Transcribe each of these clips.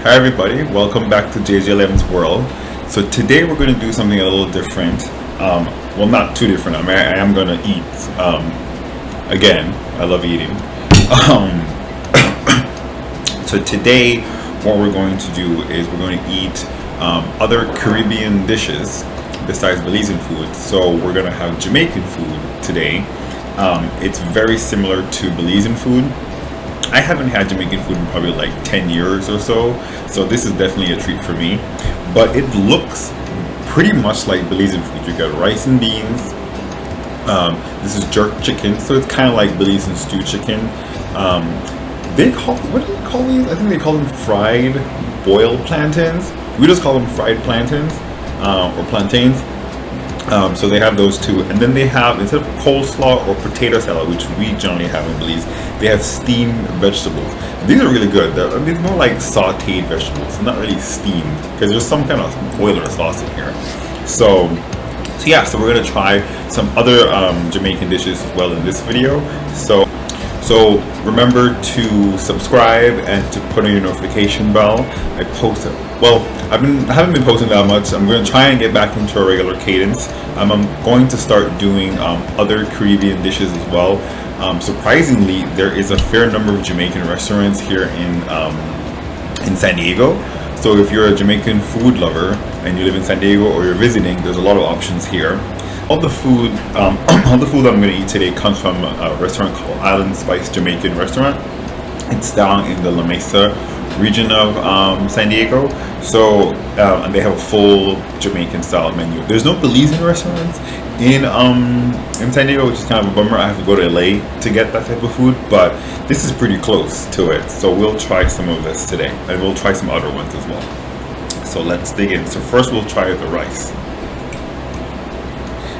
Hi everybody, welcome back to JJLM's world. So today we're going to do something a little different. Well, not too different. I am going to eat. Again, I love eating. So today what we're going to do is we're going to eat other Caribbean dishes besides Belizean food. So we're going to have Jamaican food today. It's very similar to Belizean food. I haven't had Jamaican food in probably like 10 years or so this is definitely a treat for me. But it looks pretty much like Belizean food. You got rice and beans. This is jerk chicken, so it's kind of like Belizean stew chicken. What do they call these? I think they call them fried boiled plantains. We just call them fried plantains or plantains. So they have those two, and then they have, instead of coleslaw or potato salad, which we generally have in Belize, they have steamed vegetables. These are really good. They're more like sauteed vegetables, not really steamed, because there's some kind of oil or sauce in here. So we're gonna try some other Jamaican dishes as well in this video. So remember to subscribe and to put on your notification bell. I post it. Well, I haven't been posting that much. I'm going to try and get back into a regular cadence. I'm going to start doing other Caribbean dishes as well. Surprisingly, there is a fair number of Jamaican restaurants here in San Diego. So if you're a Jamaican food lover and you live in San Diego or you're visiting, there's a lot of options here. All the food that I'm going to eat today comes from a restaurant called Island Spice Jamaican Restaurant. It's down in the La Mesa region of San Diego. So and they have a full Jamaican style menu. There's no Belizean restaurants in San Diego, which is kind of a bummer. I have to go to LA to get that type of food, but this is pretty close to it. So we'll try some of this today, and we'll try some other ones as well. So let's dig in. So first we'll try the rice.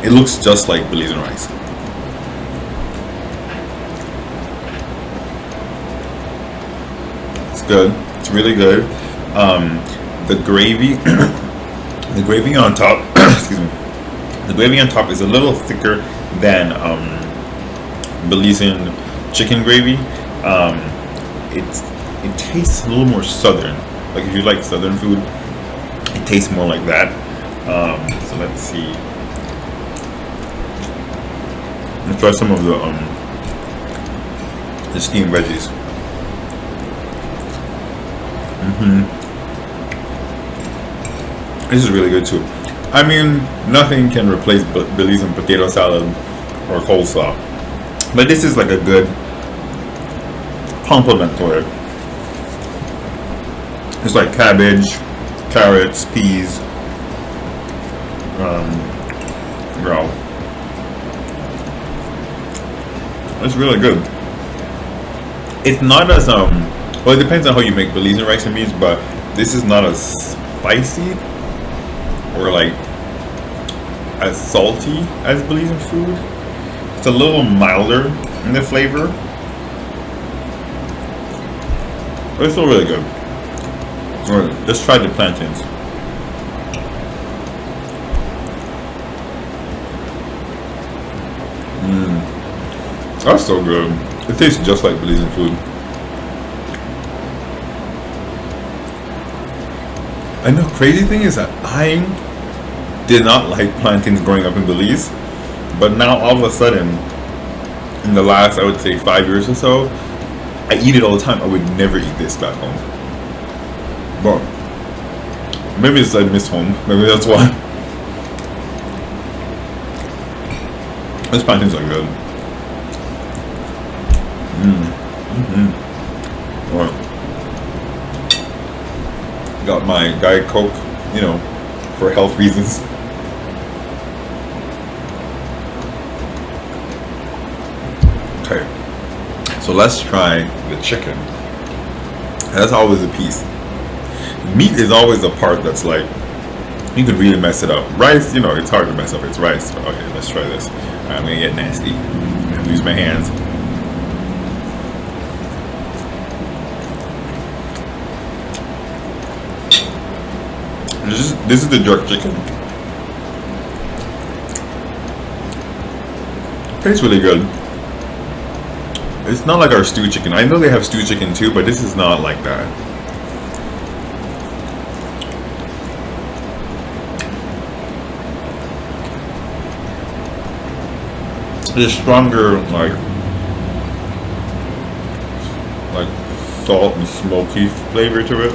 It looks just like Belizean rice. It's good. It's really good. The gravy, the gravy on top. Excuse me. The gravy on top is a little thicker than Belizean chicken gravy. It tastes a little more southern. Like if you like southern food, it tastes more like that. So let's see. Let's try some of the steamed veggies. This is really good too. I mean, nothing can replace Belizean potato salad or coleslaw, but this is like a good complement to it. It's like cabbage, carrots, peas, It's really good. It's not as well, it depends on how you make Belizean rice and beans, but this is not as spicy or like as salty as Belizean food. It's a little milder in the flavor, but it's still really good. Alright, let's try the plantains. That's so good. It tastes just like Belizean food. And the crazy thing is that I did not like plantains growing up in Belize, but now all of a sudden, in the last, I would say 5 years or so, I eat it all the time. I would never eat this back home. But maybe it's I miss home. Maybe that's why. These plantains are good. Right. Got my Diet Coke, for health reasons. Okay, so let's try the chicken. That's always a piece. Meat is always the part that's like, you could really mess it up. Rice, it's hard to mess up. It's rice. Okay, let's try this. Alright, I'm gonna get nasty. I'm gonna use my hands. This is the jerk chicken. Tastes really good. It's not like our stew chicken. I know they have stew chicken too, but this is not like that. There's stronger like salt and smoky flavor to it.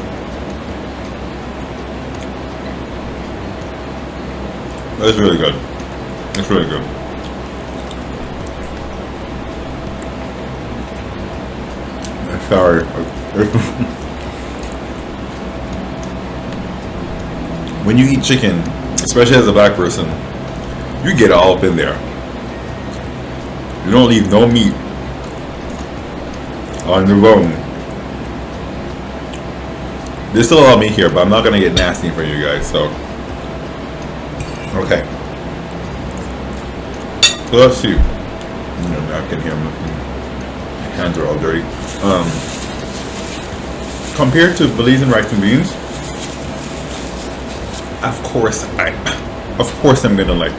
It's really good. It's really good. Sorry. When you eat chicken, especially as a black person, you get all up in there. You don't leave no meat on the bone. There's still a lot of meat here, but I'm not gonna get nasty for you guys, so. Okay. So let's see. Napkin here. My hands are all dirty. Compared to Belizean rice and beans, of course I'm gonna like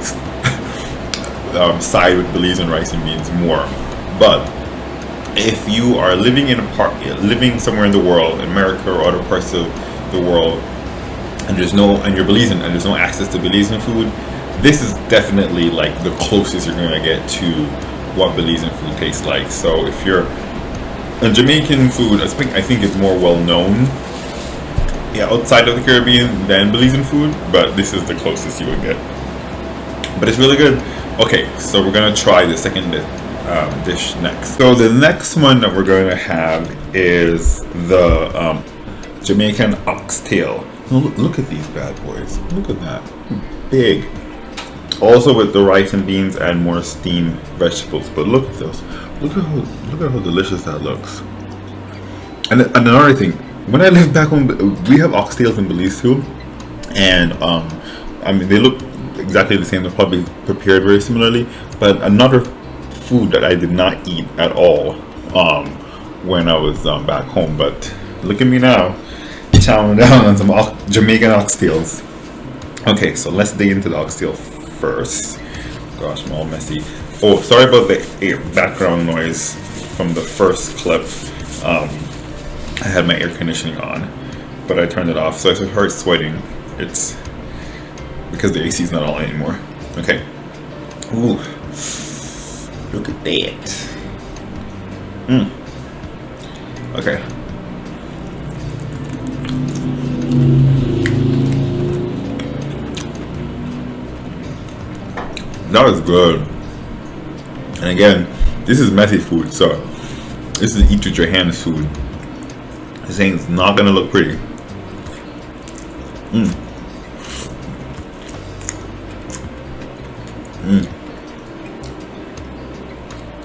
side with Belizean rice and beans more. But if you are living living somewhere in the world, in America or other parts of the world, and you're Belizean and there's no access to Belizean food, this is definitely like the closest you're gonna get to what Belizean food tastes like. So if you're a Jamaican food, I think it's more well known, outside of the Caribbean than Belizean food, but this is the closest you would get. But it's really good. Okay, so we're gonna try the second dish next. So the next one that we're going to have is the Jamaican oxtail. Look at these bad boys. Look at that. Big. Also with the rice and beans and more steamed vegetables. But look at this. Look at how delicious that looks. And another thing, when I lived back home, we have oxtails in Belize too. And I mean, they look exactly the same. They're probably prepared very similarly. But another food that I did not eat at all when I was back home. But look at me now, chowing down on some Jamaican oxtails. Okay, so let's dig into the oxtail first. Gosh, I'm all messy. Oh, sorry about the background noise from the first clip. I had my air conditioning on, but I turned it off, so if I start sweating, it's because the AC is not on anymore. Okay. Ooh, look at that. Okay. That was good. And again, this is messy food, so this is eat with your hands food. This thing's not gonna look pretty.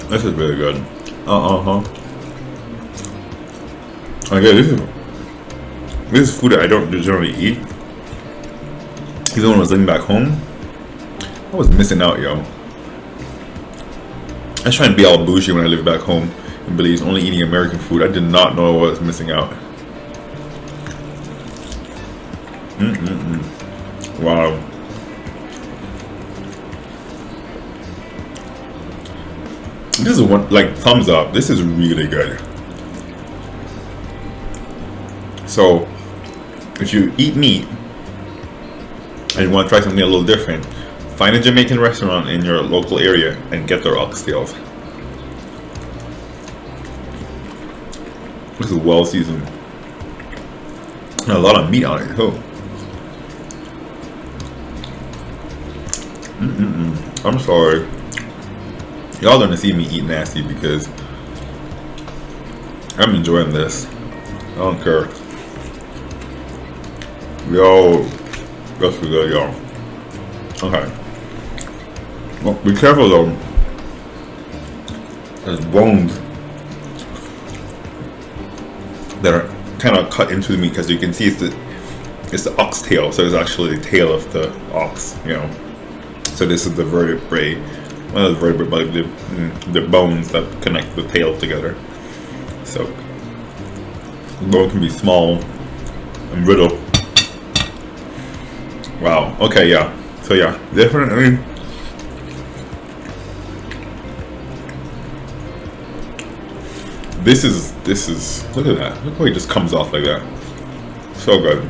This is really good. Again, this is food that I don't generally eat. Even when I was living back home, I was missing out, yo. I was trying to be all bougie when I lived back home in Belize, only eating American food. I did not know I was missing out. Wow. This is one, like, thumbs up. This is really good. So, if you eat meat and you want to try something a little different, find a Jamaican restaurant in your local area and get their oxtails. This is well seasoned. And a lot of meat on it too. I'm sorry. Y'all gonna see me eat nasty because I'm enjoying this. I don't care. Yo, that's good, y'all. Okay. Well, be careful though. There's bones that are kind of cut into the meat, because you can see it's the oxtail, so it's actually the tail of the ox, you know. So this is the vertebrae, well, the vertebrae, but the bones that connect the tail together. So the bone can be small and brittle. Wow. Okay. Yeah. So yeah, definitely. This is look at that. Look how it just comes off like that. So good.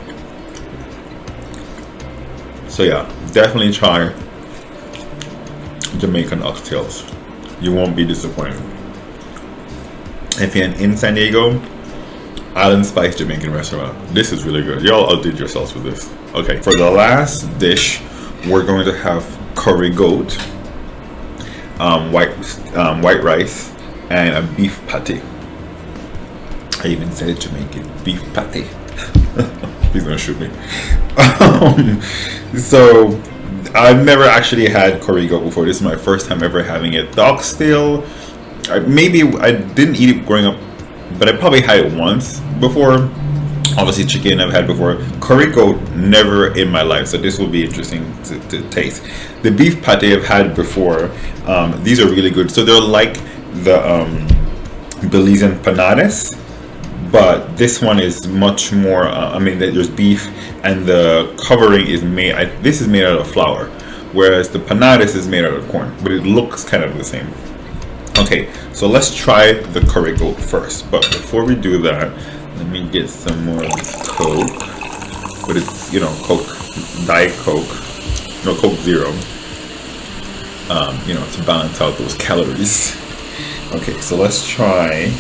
So yeah, definitely try Jamaican oxtails. You won't be disappointed. If you're in San Diego, Island Spice Jamaican restaurant. This is really good. Y'all outdid yourselves with this. Okay, for the last dish, we're going to have curry goat, white rice, and a beef patty. I even said it Jamaican, beef patty. He's gonna shoot me. So I've never actually had curry goat before. This is my first time ever having it. The oxtail, maybe I didn't eat it growing up, but I probably had it once before. Obviously chicken I've had before. Curry goat, never in my life. So this will be interesting to taste. The beef pate I've had before. These are really good. So they're like the Belizean empanadas, but this one is much more, I mean, there's beef and the covering is made, this is made out of flour, whereas the panadas is made out of corn, but it looks kind of the same. Okay, so let's try the curry goat first. But before we do that, let me get some more of this Coke. But it's, you know, Coke, Diet Coke, no, Coke Zero. You know, to balance out those calories. Okay, so let's try.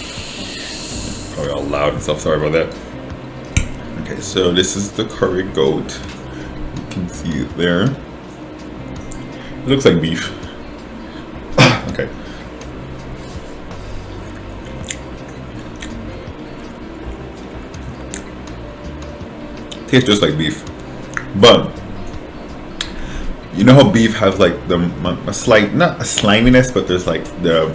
Probably all loud and stuff, sorry about that. Okay, so this is the curry goat. You can see it there. It looks like beef. Okay. Tastes just like beef, but you know how beef has like a slight, not a sliminess, but there's like the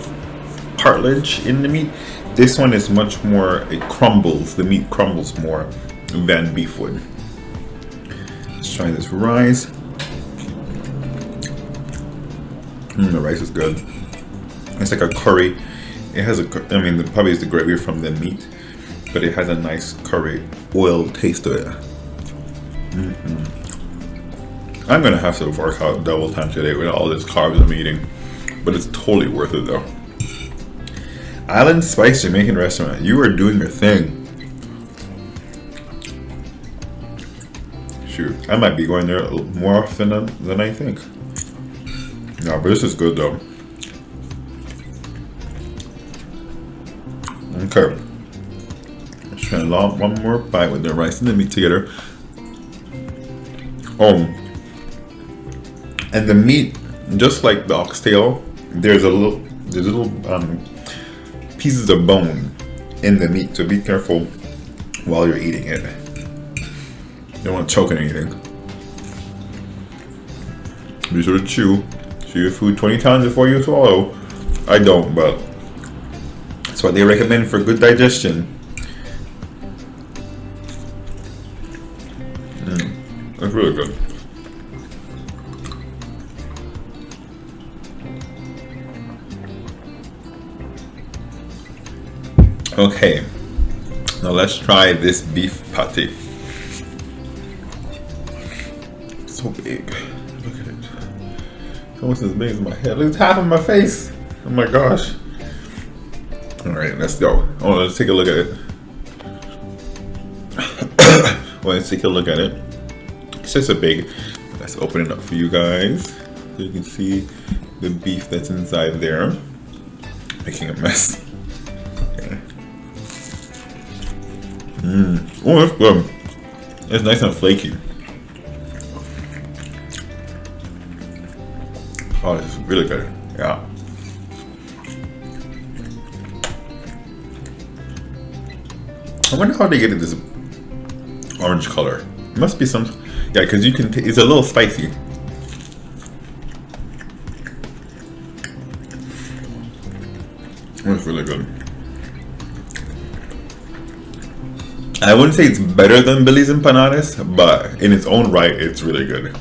cartilage in the meat. This one is much more, it crumbles, the meat crumbles more than beef would. Let's try this rice. The rice is good. It's like a curry. It has a, I mean, probably is the gravy from the meat, but it has a nice curry oil taste to it. I'm gonna have to work out double time today with all this carbs I'm eating, but it's totally worth it though. Island Spice Jamaican restaurant, you are doing your thing. Shoot, I might be going there more often than I think. No, but this is good though. Okay, let's try one more bite with the rice and the meat together. And the meat, just like the oxtail, there's little pieces of bone in the meat, so be careful while you're eating it. You don't want to choke on anything. Be sure to chew your food 20 times before you swallow. I don't, but that's what they recommend for good digestion. That's really good. Okay, now let's try this beef patty. So big. Look at it. It's almost as big as my head. Look, it's half of my face. Oh my gosh. Alright, let's go. Oh, let's take a look at it. Well, let's take a look at it. It's just a big. Let's open it up for you guys so you can see the beef that's inside there. Making a mess. Okay. Oh, that's good. It's nice and flaky. Oh, this is really good. Yeah. I wonder how they get it this orange color. It must be some, yeah, because you can. It's a little spicy. It's really good. I wouldn't say it's better than Belizean empanadas, but in its own right, it's really good.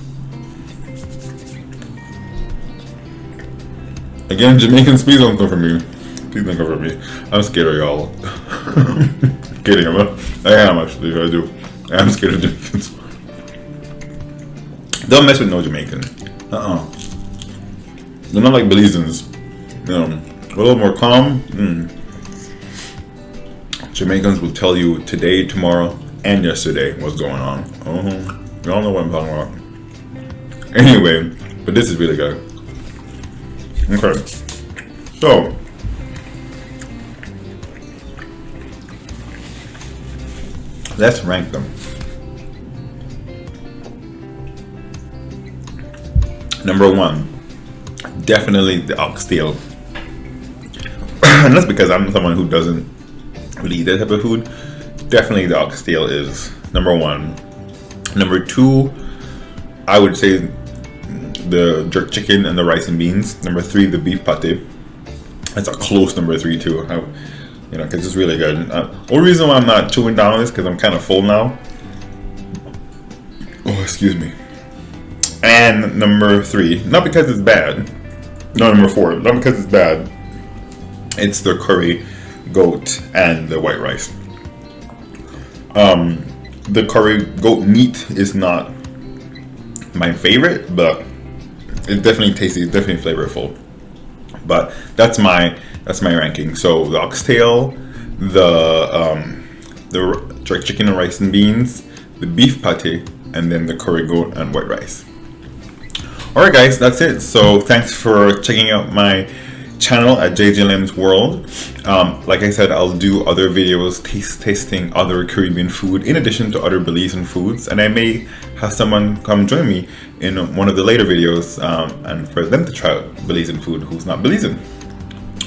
Again, Jamaicans, please don't come for me. Please don't come for me. I'm scared of y'all. Kidding, I am actually. I do. I am scared of Jamaicans. Don't mess with no Jamaican. They're not like Belizeans. You know, a little more calm. Jamaicans will tell you today, tomorrow, and yesterday what's going on. Y'all know what I'm talking about. Anyway, but this is really good. Okay. So, let's rank them. Number 1, definitely the oxtail. And that's because I'm someone who doesn't really eat that type of food. Definitely the oxtail is number 1. Number 2, I would say the jerk chicken and the rice and beans. Number 3, the beef pate. That's a close number 3 too. Because it's really good. Only reason why I'm not chewing down is because I'm kind of full now. Oh, excuse me. And number 3, not because it's bad. No, number 4, not because it's bad. It's the curry goat and the white rice. The curry goat meat is not my favorite, but it's definitely tasty. It's definitely flavorful. But that's my ranking. So the oxtail, the jerk chicken and rice and beans, the beef pate, and then the curry goat and white rice. Alright guys, that's it. So thanks for checking out my channel at JJLM's World. Like I said, I'll do other videos tasting other Caribbean food in addition to other Belizean foods, and I may have someone come join me in one of the later videos and for them to try out Belizean food who's not Belizean.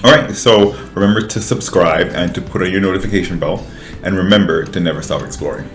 Alright, so remember to subscribe and to put on your notification bell, and remember to never stop exploring.